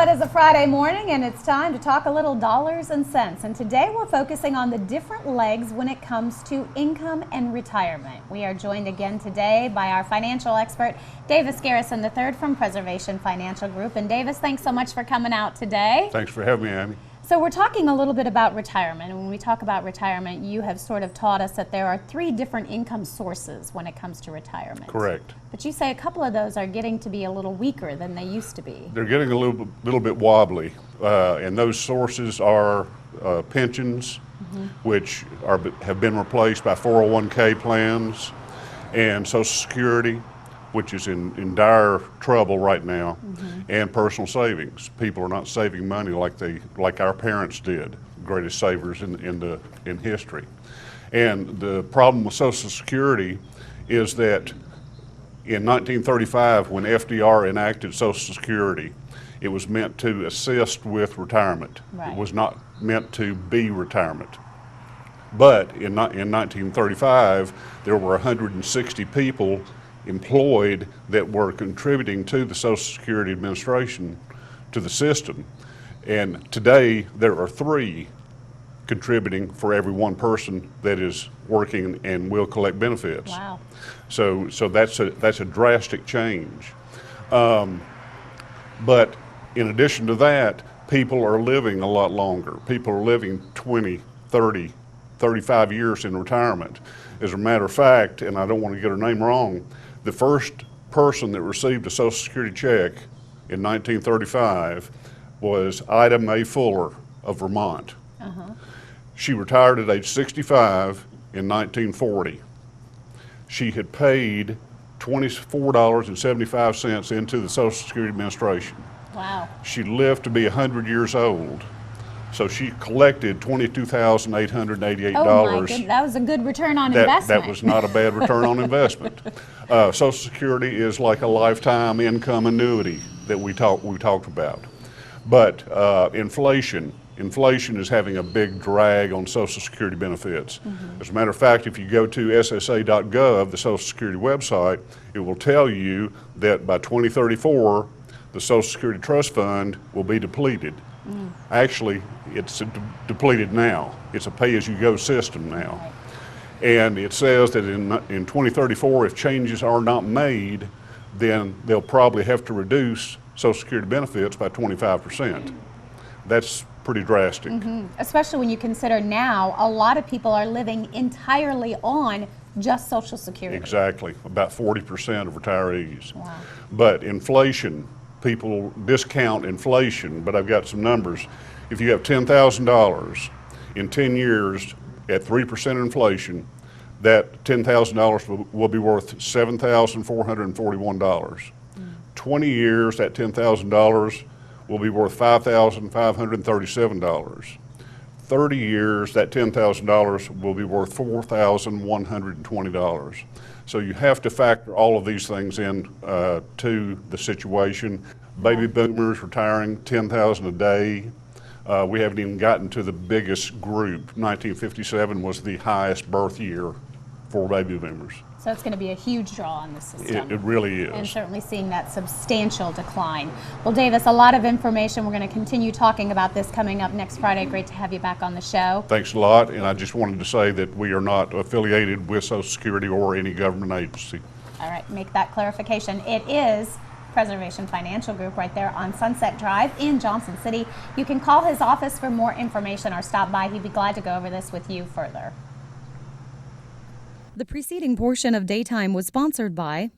Well, it is a Friday morning and it's time to talk a little dollars and cents. And today we're focusing on the different legs when it comes to income and retirement. We are joined again today by our financial expert, Davis Garrison III from Preservation Financial Group. And Davis, thanks so much for coming out today. Thanks for having me, Amy. So we're talking a little bit about retirement, and when we talk about retirement, you have sort of taught us that there are three different income sources when it comes to retirement. Correct. But you say a couple of those are getting to be a little weaker than they used to be. They're getting a little bit wobbly, and those sources are pensions, which have been replaced by 401k plans, and Social Security, which is in dire trouble right now, and personal savings. People are not saving money like our parents did, greatest savers in history. And the problem with Social Security is that in 1935, when FDR enacted Social Security, it was meant to assist with retirement. Right. It was not meant to be retirement. But in 1935, there were 160 people employed that were contributing to the Social Security Administration, to the system. And today there are 3 contributing for every 1 person that is working and will collect benefits. Wow. So that's a drastic change. But in addition to that, people are living a lot longer. People are living 20, 30, 35 years in retirement. As a matter of fact, and I don't want to get her name wrong, the first person that received a Social Security check in 1935 was Ida Mae Fuller of Vermont. She retired at age 65 in 1940. She had paid $24.75 into the Social Security Administration. Wow. She lived to be 100 years old. So she collected $22,888. Oh my goodness, that was a good return on investment. That was not a bad return on investment. Social Security is like a lifetime income annuity that we talked about. But inflation is having a big drag on Social Security benefits. As a matter of fact, if you go to ssa.gov, the Social Security website, it will tell you that by 2034, the Social Security Trust Fund will be depleted. Actually, it's depleted now. It's a pay-as-you-go system now. Right. And it says that in 2034, if changes are not made, then they'll probably have to reduce Social Security benefits by 25%. That's pretty drastic. Especially when you consider now a lot of people are living entirely on just Social Security. Exactly, about 40% of retirees. Wow. But inflation, people discount inflation, but I've got some numbers. If you have $10,000 in 10 years at 3% inflation, that $10,000 will be worth $7,441. 20 years, that $10,000 will be worth $5,537. 30 years, that $10,000 will be worth $4,120. So you have to factor all of these things in to the situation. Baby boomers retiring 10,000 a day. We haven't even gotten to the biggest group. 1957 was the highest birth year for baby boomers. So it's going to be a huge draw on the system. It really is. And certainly seeing that substantial decline. Well, Davis, a lot of information. We're going to continue talking about this coming up next Friday. Great to have you back on the show. Thanks a lot. And I just wanted to say that we are not affiliated with Social Security or any government agency. All right, make that clarification. It is Preservation Financial Group right there on Sunset Drive in Johnson City. You can call his office for more information or stop by. He'd be glad to go over this with you further. The preceding portion of Daytime was sponsored by